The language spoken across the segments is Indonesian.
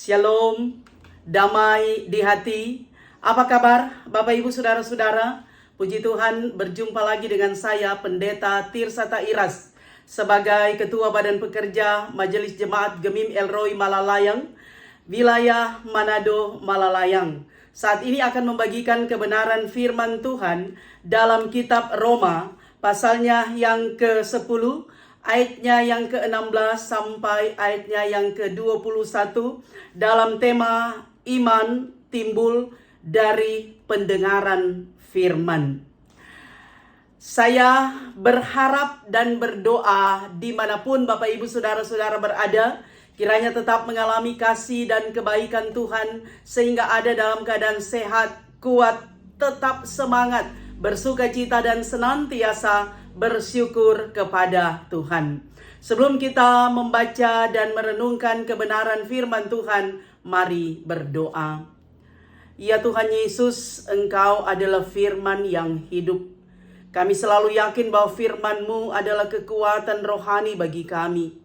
Shalom, damai di hati. Apa kabar Bapak Ibu Saudara-saudara? Puji Tuhan, berjumpa lagi dengan saya Pendeta Tirsata Iras sebagai Ketua Badan Pekerja Majelis Jemaat Gemim El Roy Malalayang, wilayah Manado Malalayang. Saat ini akan membagikan kebenaran firman Tuhan dalam kitab Roma, pasalnya yang ke-10, ayatnya yang ke-16 sampai ayatnya yang ke-21 dalam tema iman timbul dari pendengaran firman. Saya berharap dan berdoa dimanapun Bapak Ibu Saudara-saudara berada, kiranya tetap mengalami kasih dan kebaikan Tuhan sehingga ada dalam keadaan sehat, kuat, tetap semangat, bersukacita dan senantiasa bersyukur kepada Tuhan. Sebelum kita membaca dan merenungkan kebenaran firman Tuhan, mari berdoa. Ya Tuhan Yesus, Engkau adalah firman yang hidup. Kami selalu yakin bahwa firman-Mu adalah kekuatan rohani bagi kami.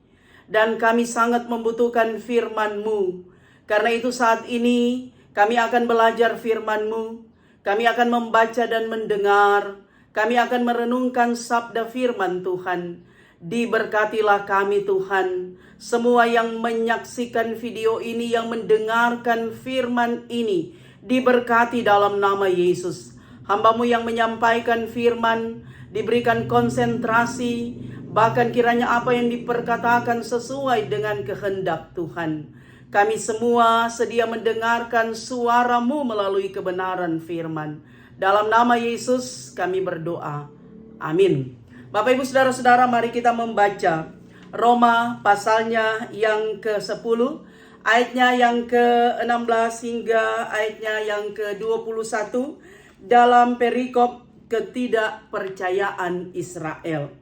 Dan kami sangat membutuhkan firman-Mu. Karena itu saat ini kami akan belajar firman-Mu. Kami akan membaca dan mendengar. Kami akan merenungkan sabda firman Tuhan. Diberkatilah kami Tuhan. Semua yang menyaksikan video ini, yang mendengarkan firman ini, diberkati dalam nama Yesus. Hamba-Mu yang menyampaikan firman, diberikan konsentrasi, bahkan kiranya apa yang diperkatakan sesuai dengan kehendak Tuhan. Kami semua sedia mendengarkan suara-Mu melalui kebenaran firman. Dalam nama Yesus kami berdoa. Amin. Bapak Ibu Saudara-saudara, mari kita membaca Roma pasalnya yang ke-10, ayatnya yang ke-16 hingga ayatnya yang ke-21 dalam perikop ketidakpercayaan Israel.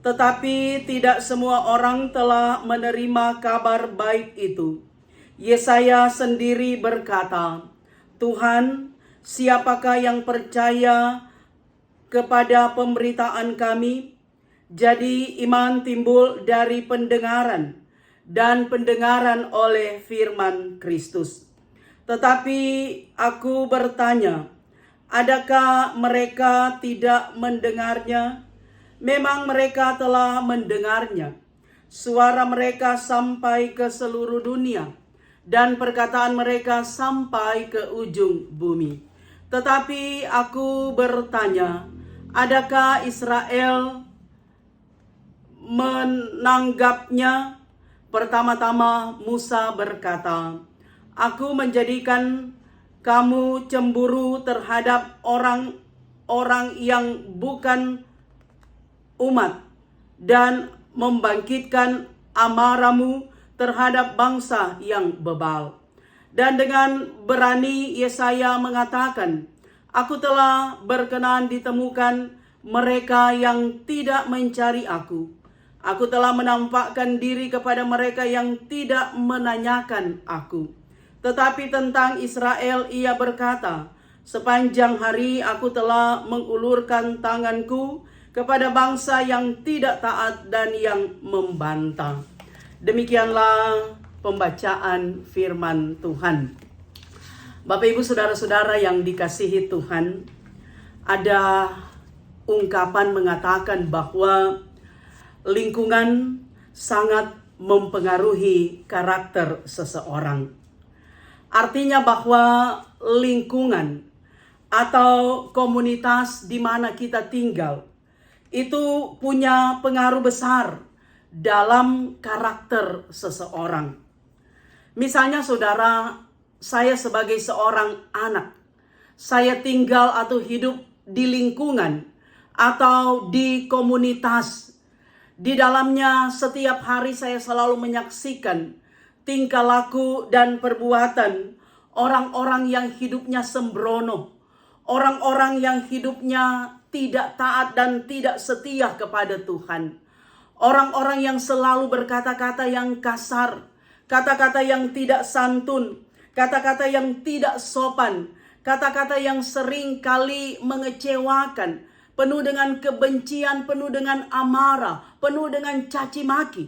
Tetapi tidak semua orang telah menerima kabar baik itu. Yesaya sendiri berkata, Tuhan, siapakah yang percaya kepada pemberitaan kami? Jadi iman timbul dari pendengaran, dan pendengaran oleh firman Kristus. Tetapi aku bertanya, adakah mereka tidak mendengarnya? Memang mereka telah mendengarnya. Suara mereka sampai ke seluruh dunia, dan perkataan mereka sampai ke ujung bumi. Tetapi aku bertanya, adakah Israel menanggapnya? Pertama-tama Musa berkata, aku menjadikan kamu cemburu terhadap orang-orang yang bukan umat, dan membangkitkan amarahmu terhadap bangsa yang bebal. Dan dengan berani Yesaya mengatakan, aku telah berkenan ditemukan mereka yang tidak mencari aku. Aku telah menampakkan diri kepada mereka yang tidak menanyakan aku. Tetapi tentang Israel ia berkata, sepanjang hari aku telah mengulurkan tanganku kepada bangsa yang tidak taat dan yang membantah. Demikianlah pembacaan firman Tuhan. Bapak Ibu Saudara-saudara yang dikasihi Tuhan, ada ungkapan mengatakan bahwa lingkungan sangat mempengaruhi karakter seseorang. Artinya bahwa lingkungan atau komunitas di mana kita tinggal itu punya pengaruh besar dalam karakter seseorang. Misalnya saudara, saya sebagai seorang anak, saya tinggal atau hidup di lingkungan atau di komunitas. Di dalamnya setiap hari saya selalu menyaksikan tingkah laku dan perbuatan orang-orang yang hidupnya sembrono, orang-orang yang hidupnya tidak taat dan tidak setia kepada Tuhan. Orang-orang yang selalu berkata-kata yang kasar, kata-kata yang tidak santun, kata-kata yang tidak sopan, kata-kata yang sering kali mengecewakan, penuh dengan kebencian, penuh dengan amarah, penuh dengan caci maki.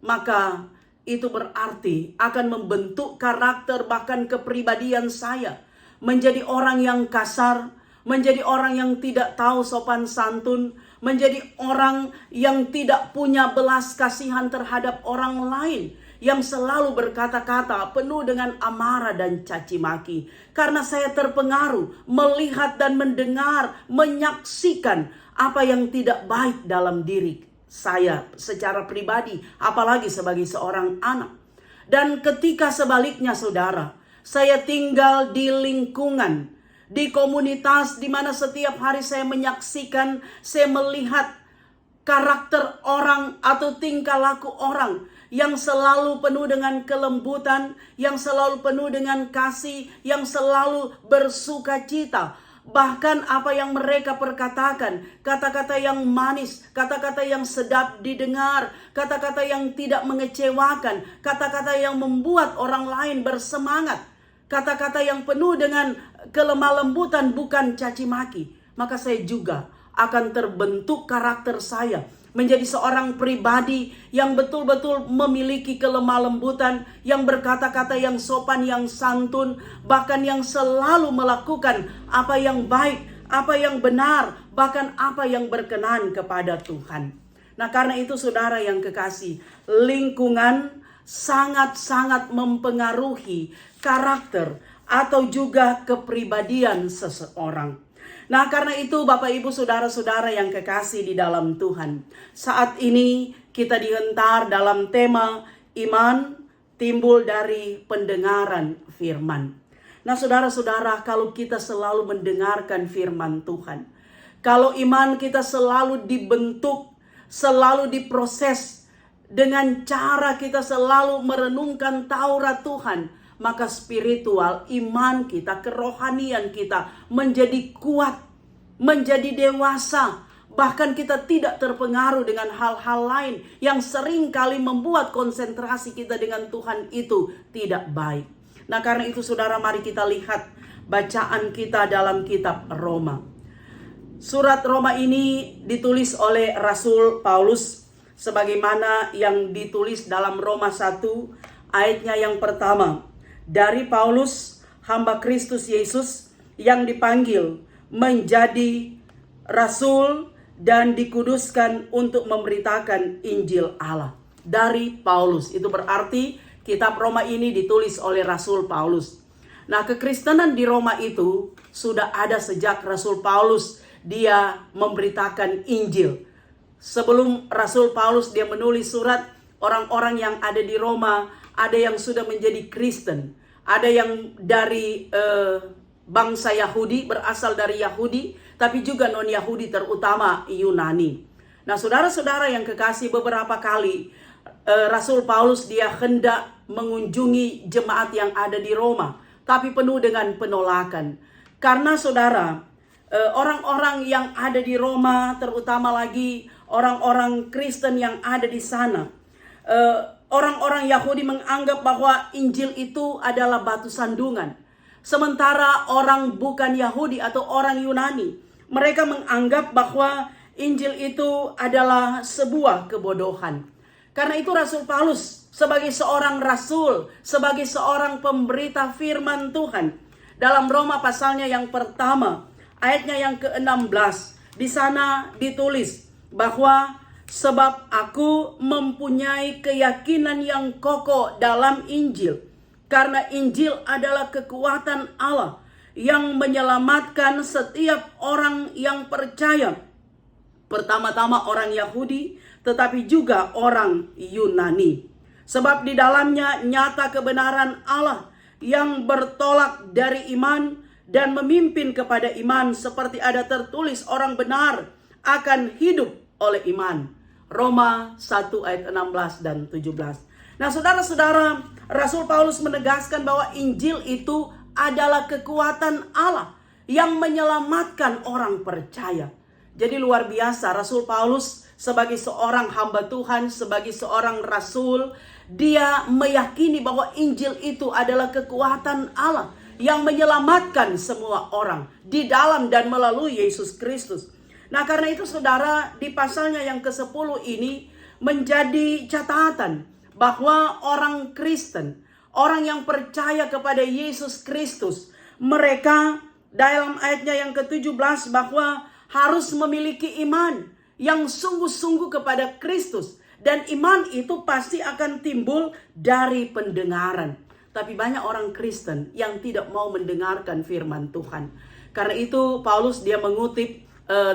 Maka itu berarti akan membentuk karakter bahkan kepribadian saya. Menjadi orang yang kasar, menjadi orang yang tidak tahu sopan santun, menjadi orang yang tidak punya belas kasihan terhadap orang lain, yang selalu berkata-kata penuh dengan amarah dan caci maki. Karena saya terpengaruh melihat dan mendengar, menyaksikan apa yang tidak baik dalam diri saya secara pribadi, apalagi sebagai seorang anak. Dan ketika sebaliknya saudara, saya tinggal di lingkungan, di komunitas di mana setiap hari saya menyaksikan, saya melihat karakter orang atau tingkah laku orang yang selalu penuh dengan kelembutan, yang selalu penuh dengan kasih, yang selalu bersukacita. Bahkan apa yang mereka perkatakan, kata-kata yang manis, kata-kata yang sedap didengar, kata-kata yang tidak mengecewakan, kata-kata yang membuat orang lain bersemangat, kata-kata yang penuh dengan kelemah lembutan, bukan caci maki. Maka saya juga akan terbentuk karakter saya menjadi seorang pribadi yang betul-betul memiliki kelemah lembutan, yang berkata-kata yang sopan, yang santun, bahkan yang selalu melakukan apa yang baik, apa yang benar, bahkan apa yang berkenan kepada Tuhan. Nah, karena itu saudara yang kekasih, lingkungan sangat-sangat mempengaruhi karakter atau juga kepribadian seseorang. Nah, karena itu Bapak Ibu saudara-saudara yang kekasih di dalam Tuhan, saat ini kita dihentar dalam tema iman timbul dari pendengaran firman. Nah, saudara-saudara, kalau kita selalu mendengarkan firman Tuhan, kalau iman kita selalu dibentuk, selalu diproses dengan cara kita selalu merenungkan Taurat Tuhan, maka spiritual, iman kita, kerohanian kita menjadi kuat, menjadi dewasa. Bahkan kita tidak terpengaruh dengan hal-hal lain yang sering kali membuat konsentrasi kita dengan Tuhan itu tidak baik. Nah, karena itu saudara, mari kita lihat bacaan kita dalam kitab Roma. Surat Roma ini ditulis oleh Rasul Paulus sebagaimana yang ditulis dalam Roma 1 ayatnya yang pertama. Dari Paulus, hamba Kristus Yesus yang dipanggil menjadi rasul dan dikuduskan untuk memberitakan Injil Allah. Dari Paulus, itu berarti kitab Roma ini ditulis oleh Rasul Paulus. Nah, kekristenan di Roma itu sudah ada sejak Rasul Paulus dia memberitakan Injil. Sebelum Rasul Paulus dia menulis surat, orang-orang yang ada di Roma, ada yang sudah menjadi Kristen, ada yang dari bangsa Yahudi, berasal dari Yahudi, tapi juga non-Yahudi, terutama Yunani. Nah, saudara-saudara yang kekasih, beberapa kali Rasul Paulus dia hendak mengunjungi jemaat yang ada di Roma, tapi penuh dengan penolakan. Karena saudara, orang-orang yang ada di Roma, terutama lagi orang-orang Kristen yang ada di sana, orang-orang Yahudi menganggap bahwa Injil itu adalah batu sandungan. Sementara orang bukan Yahudi atau orang Yunani, mereka menganggap bahwa Injil itu adalah sebuah kebodohan. Karena itu Rasul Paulus sebagai seorang rasul, sebagai seorang pemberita firman Tuhan, dalam Roma pasalnya yang pertama, ayatnya yang ke-16, di sana ditulis bahwa sebab aku mempunyai keyakinan yang kokoh dalam Injil, karena Injil adalah kekuatan Allah yang menyelamatkan setiap orang yang percaya. Pertama-tama orang Yahudi, tetapi juga orang Yunani. Sebab di dalamnya nyata kebenaran Allah yang bertolak dari iman dan memimpin kepada iman, seperti ada tertulis, orang benar akan hidup oleh iman. Roma 1 ayat 16 dan 17. Nah, saudara-saudara, Rasul Paulus menegaskan bahwa Injil itu adalah kekuatan Allah yang menyelamatkan orang percaya. Jadi luar biasa, Rasul Paulus sebagai seorang hamba Tuhan, sebagai seorang rasul, dia meyakini bahwa Injil itu adalah kekuatan Allah yang menyelamatkan semua orang di dalam dan melalui Yesus Kristus. Nah, karena itu saudara, di pasalnya yang ke-10 ini menjadi catatan bahwa orang Kristen, orang yang percaya kepada Yesus Kristus, mereka dalam ayatnya yang ke-17 bahwa harus memiliki iman yang sungguh-sungguh kepada Kristus. Dan iman itu pasti akan timbul dari pendengaran. Tapi banyak orang Kristen yang tidak mau mendengarkan firman Tuhan. Karena itu Paulus dia mengutip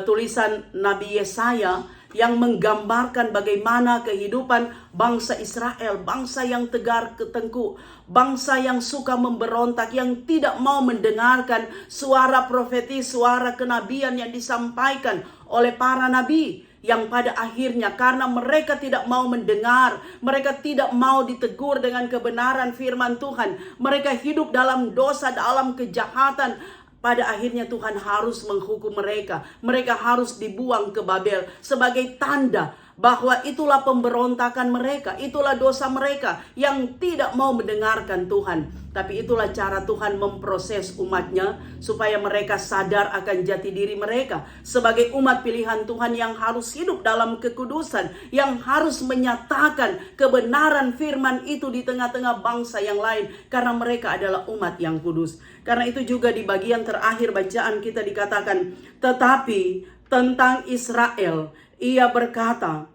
tulisan Nabi Yesaya yang menggambarkan bagaimana kehidupan bangsa Israel, bangsa yang tegar ketengku, bangsa yang suka memberontak, yang tidak mau mendengarkan suara profetis, suara kenabian yang disampaikan oleh para nabi, yang pada akhirnya karena mereka tidak mau mendengar, mereka tidak mau ditegur dengan kebenaran firman Tuhan, mereka hidup dalam dosa, dalam kejahatan. Pada akhirnya Tuhan harus menghukum mereka. Mereka harus dibuang ke Babel sebagai tanda bahwa itulah pemberontakan mereka, itulah dosa mereka yang tidak mau mendengarkan Tuhan. Tapi itulah cara Tuhan memproses umatnya supaya mereka sadar akan jati diri mereka sebagai umat pilihan Tuhan yang harus hidup dalam kekudusan, yang harus menyatakan kebenaran firman itu di tengah-tengah bangsa yang lain karena mereka adalah umat yang kudus. Karena itu juga di bagian terakhir bacaan kita dikatakan, tetapi tentang Israel ia berkata,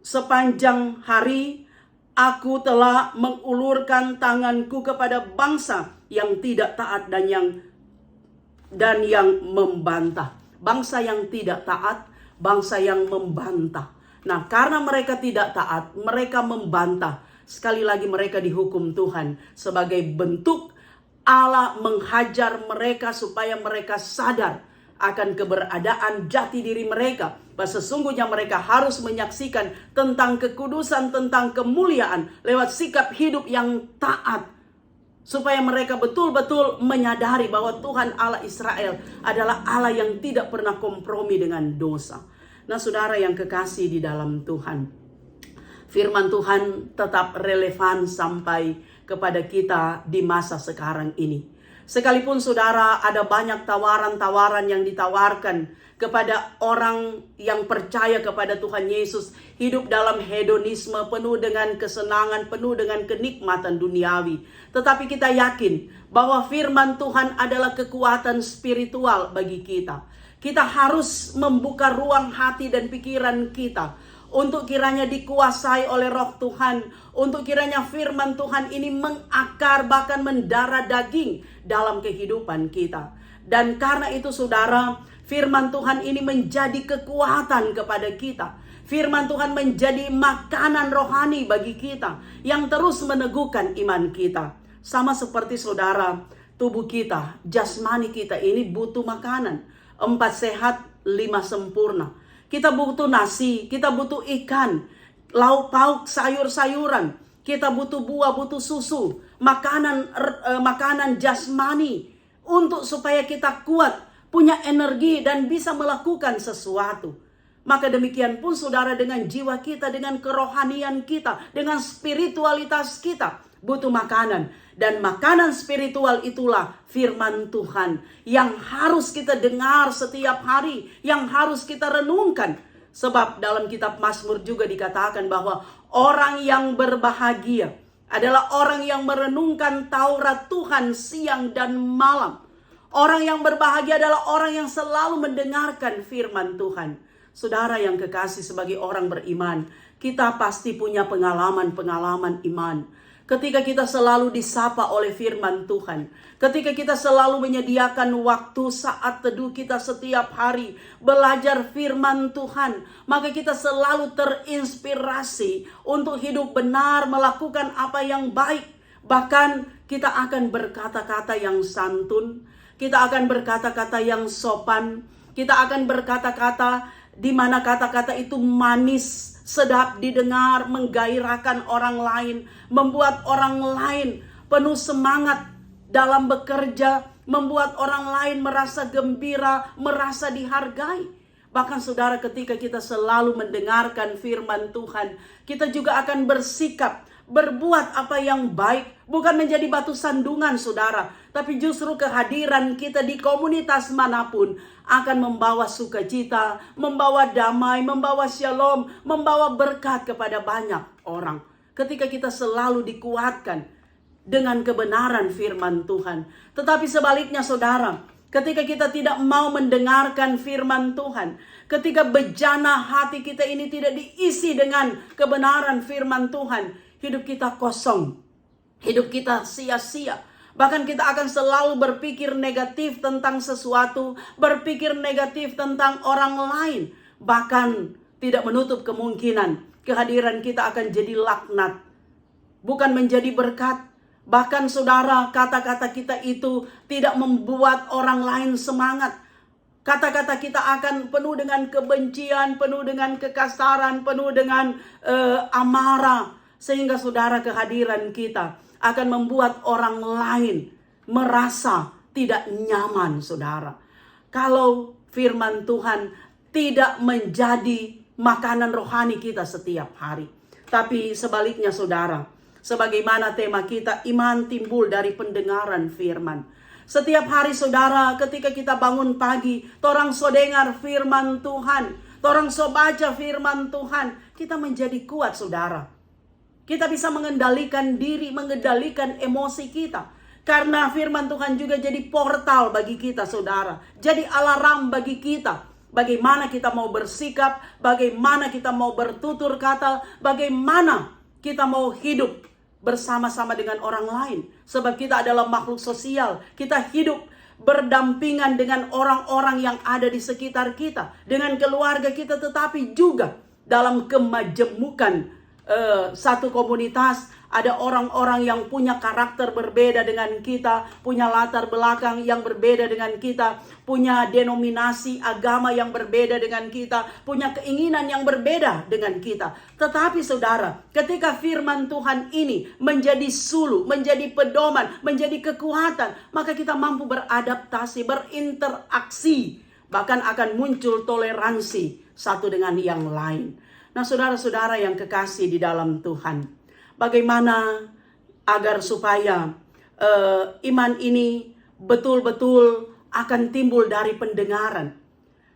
sepanjang hari aku telah mengulurkan tanganku kepada bangsa yang tidak taat dan yang membantah. Bangsa yang tidak taat, bangsa yang membantah. Nah, karena mereka tidak taat, mereka membantah. Sekali lagi mereka dihukum Tuhan sebagai bentuk Allah menghajar mereka supaya mereka sadar akan keberadaan jati diri mereka. Bahwa sesungguhnya mereka harus menyaksikan tentang kekudusan, tentang kemuliaan lewat sikap hidup yang taat. Supaya mereka betul-betul menyadari bahwa Tuhan Allah Israel adalah Allah yang tidak pernah kompromi dengan dosa. Nah, saudara yang kekasih di dalam Tuhan, firman Tuhan tetap relevan sampai kepada kita di masa sekarang ini. Sekalipun saudara ada banyak tawaran-tawaran yang ditawarkan kepada orang yang percaya kepada Tuhan Yesus, hidup dalam hedonisme penuh dengan kesenangan, penuh dengan kenikmatan duniawi. Tetapi kita yakin bahwa firman Tuhan adalah kekuatan spiritual bagi kita. Kita harus membuka ruang hati dan pikiran kita untuk kiranya dikuasai oleh Roh Tuhan, untuk kiranya firman Tuhan ini mengakar bahkan mendarah daging dalam kehidupan kita. Dan karena itu saudara, firman Tuhan ini menjadi kekuatan kepada kita. Firman Tuhan menjadi makanan rohani bagi kita yang terus meneguhkan iman kita. Sama seperti saudara, tubuh kita, jasmani kita ini butuh makanan. 4 sehat, 5 sempurna. Kita butuh nasi, kita butuh ikan, lauk pauk, sayur-sayuran. Kita butuh buah, butuh susu, makanan jasmani untuk supaya kita kuat, punya energi dan bisa melakukan sesuatu. Maka demikian pun saudara dengan jiwa kita, dengan kerohanian kita, dengan spiritualitas kita butuh makanan. Dan makanan spiritual itulah firman Tuhan yang harus kita dengar setiap hari, yang harus kita renungkan. Sebab dalam kitab Mazmur juga dikatakan bahwa orang yang berbahagia adalah orang yang merenungkan Taurat Tuhan siang dan malam. Orang yang berbahagia adalah orang yang selalu mendengarkan firman Tuhan. Saudara yang kekasih, sebagai orang beriman, kita pasti punya pengalaman-pengalaman iman. Ketika kita selalu disapa oleh firman Tuhan, ketika kita selalu menyediakan waktu saat teduh kita setiap hari, belajar firman Tuhan, maka kita selalu terinspirasi untuk hidup benar, melakukan apa yang baik. Bahkan kita akan berkata-kata yang santun, kita akan berkata-kata yang sopan, kita akan berkata-kata di mana kata-kata itu manis, sedap didengar, menggairahkan orang lain, membuat orang lain penuh semangat dalam bekerja, membuat orang lain merasa gembira, merasa dihargai. Bahkan saudara, ketika kita selalu mendengarkan firman Tuhan, kita juga akan bersikap, berbuat apa yang baik, bukan menjadi batu sandungan saudara, tapi justru kehadiran kita di komunitas manapun akan membawa sukacita, membawa damai, membawa shalom, membawa berkat kepada banyak orang. ketika kita selalu dikuatkan dengan kebenaran firman Tuhan. Tetapi sebaliknya saudara, ketika kita tidak mau mendengarkan firman Tuhan, ketika bejana hati kita ini tidak diisi dengan kebenaran firman Tuhan, hidup kita kosong, hidup kita sia-sia. Bahkan kita akan selalu berpikir negatif tentang sesuatu, berpikir negatif tentang orang lain. Bahkan tidak menutup kemungkinan kehadiran kita akan jadi laknat, bukan menjadi berkat. Bahkan saudara, kata-kata kita itu tidak membuat orang lain semangat. Kata-kata kita akan penuh dengan kebencian, penuh dengan kekasaran, penuh dengan amarah. Sehingga saudara, kehadiran kita akan membuat orang lain merasa tidak nyaman saudara. Kalau firman Tuhan tidak menjadi makanan rohani kita setiap hari. Tapi sebaliknya saudara, sebagaimana tema kita, iman timbul dari pendengaran firman. Setiap hari saudara, ketika kita bangun pagi, torang so dengar firman Tuhan, torang so baca firman Tuhan, kita menjadi kuat saudara. Kita bisa mengendalikan diri, mengendalikan emosi kita. Karena firman Tuhan juga jadi portal bagi kita saudara. Jadi alarm bagi kita. Bagaimana kita mau bersikap, bagaimana kita mau bertutur kata, bagaimana kita mau hidup bersama-sama dengan orang lain. Sebab kita adalah makhluk sosial. Kita hidup berdampingan dengan orang-orang yang ada di sekitar kita. Dengan keluarga kita, tetapi juga dalam kemajemukan satu komunitas. Ada orang-orang yang punya karakter berbeda dengan kita, punya latar belakang yang berbeda dengan kita, punya denominasi agama yang berbeda dengan kita, punya keinginan yang berbeda dengan kita. Tetapi saudara, ketika firman Tuhan ini menjadi sulu, menjadi pedoman, menjadi kekuatan, maka kita mampu beradaptasi, berinteraksi, bahkan akan muncul toleransi satu dengan yang lain. Nah saudara-saudara yang kekasih di dalam Tuhan, bagaimana agar supaya iman ini betul-betul akan timbul dari pendengaran.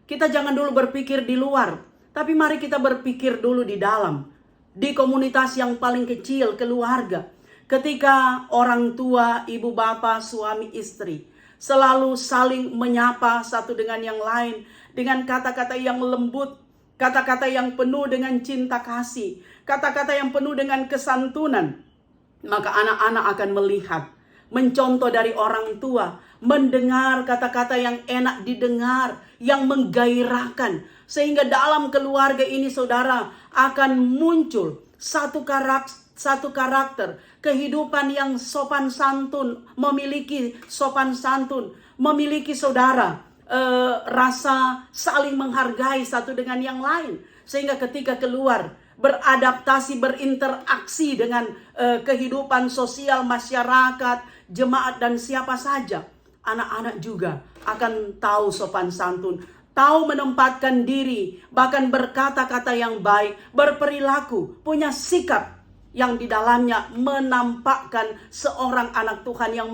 Kita jangan dulu berpikir di luar, tapi mari kita berpikir dulu di dalam. Di komunitas yang paling kecil, keluarga. Ketika orang tua, ibu bapa, suami istri selalu saling menyapa satu dengan yang lain, dengan kata-kata yang lembut, kata-kata yang penuh dengan cinta kasih, kata-kata yang penuh dengan kesantunan, maka anak-anak akan melihat, mencontoh dari orang tua, mendengar kata-kata yang enak didengar, yang menggairahkan, sehingga dalam keluarga ini saudara akan muncul satu karakter, kehidupan yang sopan santun, memiliki sopan santun, memiliki saudara rasa saling menghargai satu dengan yang lain. Sehingga ketika keluar, beradaptasi, berinteraksi dengan kehidupan sosial masyarakat, jemaat dan siapa saja, anak-anak juga akan tahu sopan santun, tahu menempatkan diri, bahkan berkata-kata yang baik, berperilaku, punya sikap yang di dalamnya menampakkan seorang anak Tuhan yang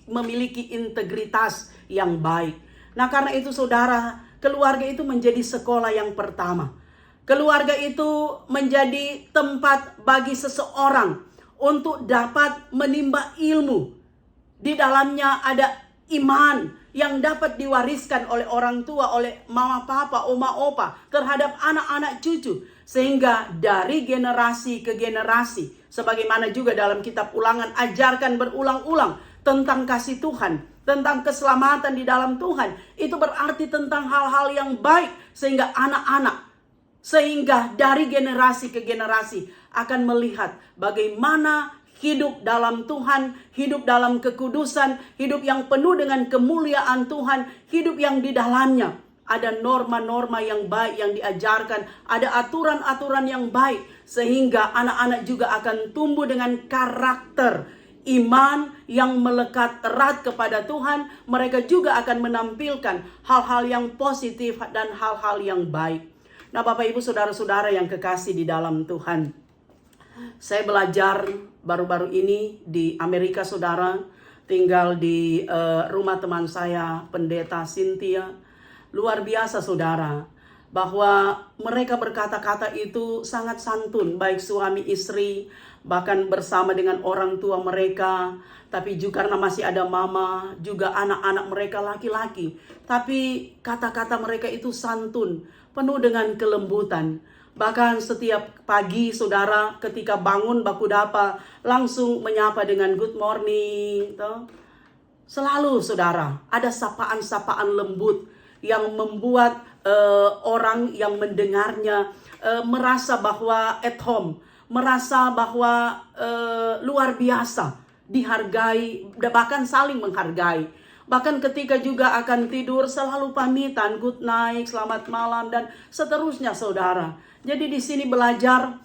memiliki integritas yang baik. Nah karena itu saudara, keluarga itu menjadi sekolah yang pertama. Keluarga itu menjadi tempat bagi seseorang untuk dapat menimba ilmu. Di dalamnya ada iman yang dapat diwariskan oleh orang tua, oleh mama papa, oma opa terhadap anak-anak cucu. Sehingga dari generasi ke generasi, sebagaimana juga dalam kitab Ulangan, ajarkan berulang-ulang tentang kasih Tuhan, tentang keselamatan di dalam Tuhan. Itu berarti tentang hal-hal yang baik, sehingga anak-anak, sehingga dari generasi ke generasi akan melihat bagaimana hidup dalam Tuhan, hidup dalam kekudusan, hidup yang penuh dengan kemuliaan Tuhan, hidup yang di dalamnya ada norma-norma yang baik yang diajarkan, ada aturan-aturan yang baik, sehingga anak-anak juga akan tumbuh dengan karakter iman yang melekat erat kepada Tuhan. Mereka juga akan menampilkan hal-hal yang positif dan hal-hal yang baik. Nah Bapak Ibu Saudara-saudara yang kekasih di dalam Tuhan, saya belajar baru-baru ini di Amerika saudara, tinggal di rumah teman saya, Pendeta Cynthia. Luar biasa saudara, bahwa mereka berkata-kata itu sangat santun, baik suami istri, bahkan bersama dengan orang tua mereka. Tapi juga karena masih ada mama, juga anak-anak mereka laki-laki. Tapi kata-kata mereka itu santun, penuh dengan kelembutan. Bahkan setiap pagi saudara ketika bangun baku dapa langsung menyapa dengan good morning. Selalu saudara ada sapaan-sapaan lembut yang membuat orang yang mendengarnya merasa bahwa at home, merasa bahwa luar biasa, dihargai, bahkan saling menghargai. Bahkan ketika juga akan tidur selalu pamitan, good night, selamat malam, dan seterusnya saudara. Jadi di sini belajar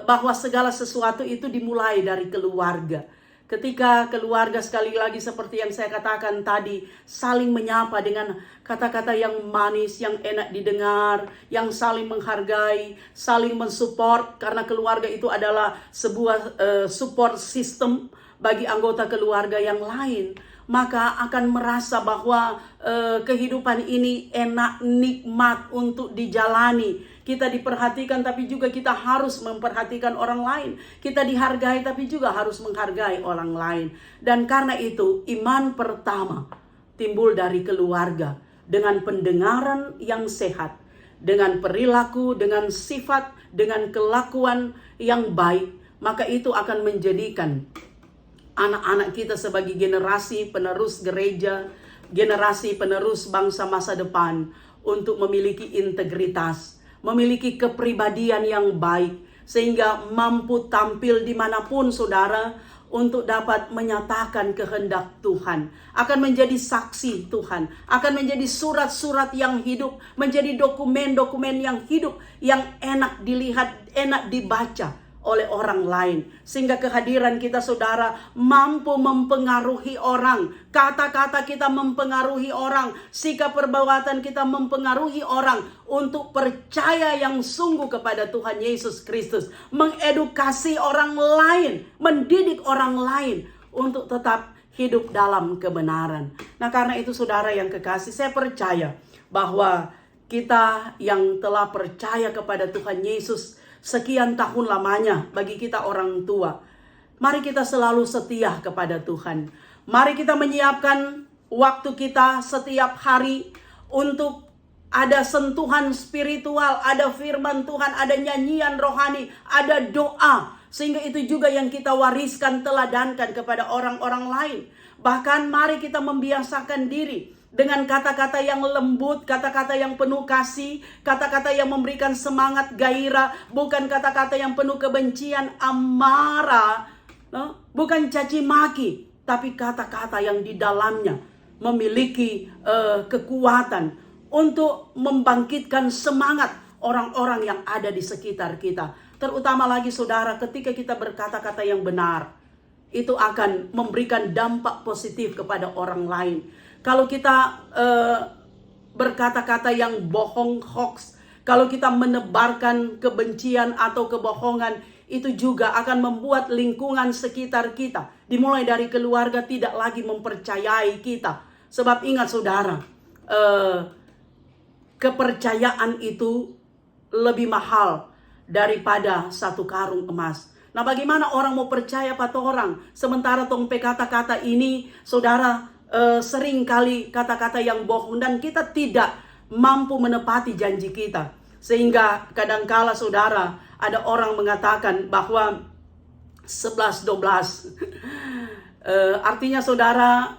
bahwa segala sesuatu itu dimulai dari keluarga. Ketika keluarga sekali lagi seperti yang saya katakan tadi, saling menyapa dengan kata-kata yang manis, yang enak didengar, yang saling menghargai, saling mensupport, karena keluarga itu adalah sebuah support system bagi anggota keluarga yang lain, maka akan merasa bahwa kehidupan ini enak, nikmat untuk dijalani. Kita diperhatikan tapi juga kita harus memperhatikan orang lain. Kita dihargai tapi juga harus menghargai orang lain. Dan karena itu iman pertama timbul dari keluarga. Dengan pendengaran yang sehat, dengan perilaku, dengan sifat, dengan kelakuan yang baik, maka itu akan menjadikan anak-anak kita sebagai generasi penerus gereja, generasi penerus bangsa masa depan untuk memiliki integritas, memiliki kepribadian yang baik, sehingga mampu tampil dimanapun saudara untuk dapat menyatakan kehendak Tuhan, akan menjadi saksi Tuhan, akan menjadi surat-surat yang hidup, menjadi dokumen-dokumen yang hidup, yang enak dilihat, enak dibaca oleh orang lain. Sehingga kehadiran kita saudara mampu mempengaruhi orang. Kata-kata kita mempengaruhi orang. Sikap perbuatan kita mempengaruhi orang. Untuk percaya yang sungguh kepada Tuhan Yesus Kristus. Mengedukasi orang lain. Mendidik orang lain. Untuk tetap hidup dalam kebenaran. Nah karena itu saudara yang kekasih, saya percaya bahwa kita yang telah percaya kepada Tuhan Yesus sekian tahun lamanya, bagi kita orang tua, mari kita selalu setia kepada Tuhan. Mari kita menyiapkan waktu kita setiap hari untuk ada sentuhan spiritual, ada firman Tuhan, ada nyanyian rohani, ada doa. Sehingga itu juga yang kita wariskan, teladankan kepada orang-orang lain. Bahkan mari kita membiasakan diri dengan kata-kata yang lembut, kata-kata yang penuh kasih, kata-kata yang memberikan semangat, gairah, bukan kata-kata yang penuh kebencian, amarah, bukan caci maki, tapi kata-kata yang di dalamnya memiliki kekuatan untuk membangkitkan semangat orang-orang yang ada di sekitar kita. Terutama lagi saudara, ketika kita berkata-kata yang benar, itu akan memberikan dampak positif kepada orang lain. Kalau kita berkata-kata yang bohong, hoax, kalau kita menebarkan kebencian atau kebohongan, itu juga akan membuat lingkungan sekitar kita, dimulai dari keluarga, tidak lagi mempercayai kita. Sebab ingat saudara, kepercayaan itu lebih mahal daripada satu karung emas. Nah bagaimana orang mau percaya pada orang, sementara tong kata-kata ini saudara, sering kali kata-kata yang bohong dan kita tidak mampu menepati janji kita. Sehingga kadangkala saudara, ada orang mengatakan bahwa 11-12 artinya saudara,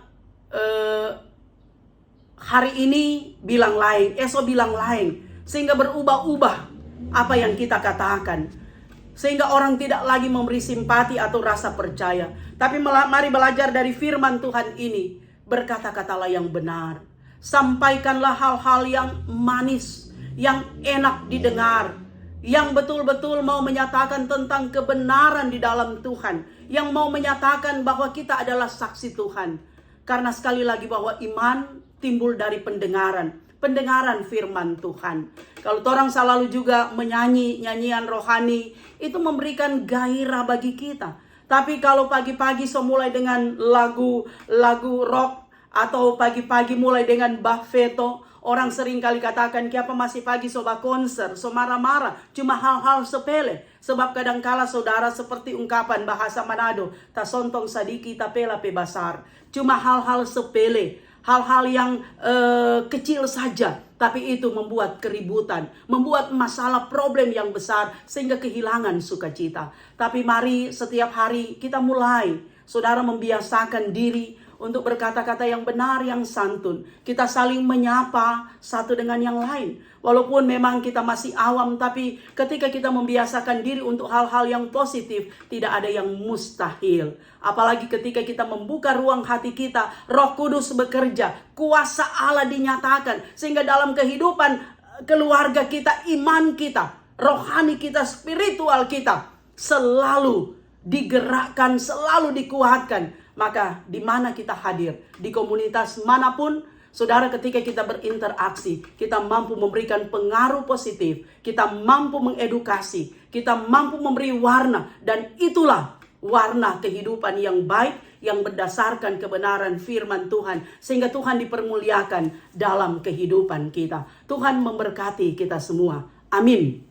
hari ini bilang lain, esok bilang lain, sehingga berubah-ubah apa yang kita katakan, sehingga orang tidak lagi memberi simpati atau rasa percaya. Tapi mari belajar dari firman Tuhan ini. Berkata-katalah yang benar. Sampaikanlah hal-hal yang manis, yang enak didengar, yang betul-betul mau menyatakan tentang kebenaran di dalam Tuhan, yang mau menyatakan bahwa kita adalah saksi Tuhan. Karena sekali lagi bahwa iman timbul dari pendengaran firman Tuhan. Kalau orang selalu juga menyanyi nyanyian rohani, itu memberikan gairah bagi kita. Tapi kalau pagi-pagi mulai dengan lagu rock, atau pagi-pagi mulai dengan buffeto, Orang sering kali katakan, "Kiapa masih pagi soba konser, so marah-marah." Cuma hal-hal sepele. Sebab kadangkala saudara seperti ungkapan bahasa Manado, "Ta sontong sadiki ta pela pe basar." Cuma hal-hal sepele. Hal-hal yang kecil saja. Tapi itu membuat keributan. Membuat masalah problem yang besar. Sehingga kehilangan sukacita. Tapi mari setiap hari kita mulai. Saudara membiasakan diri untuk berkata-kata yang benar, yang santun. Kita saling menyapa satu dengan yang lain. Walaupun memang kita masih awam, tapi ketika kita membiasakan diri untuk hal-hal yang positif, tidak ada yang mustahil. Apalagi ketika kita membuka ruang hati kita, Roh Kudus bekerja, kuasa Allah dinyatakan. Sehingga dalam kehidupan keluarga kita, iman kita, rohani kita, spiritual kita, selalu digerakkan, selalu dikuatkan. Maka di mana kita hadir, di komunitas manapun, saudara, ketika kita berinteraksi, kita mampu memberikan pengaruh positif, kita mampu mengedukasi, kita mampu memberi warna, dan itulah warna kehidupan yang baik, yang berdasarkan kebenaran firman Tuhan, sehingga Tuhan dipermuliakan dalam kehidupan kita. Tuhan memberkati kita semua. Amin.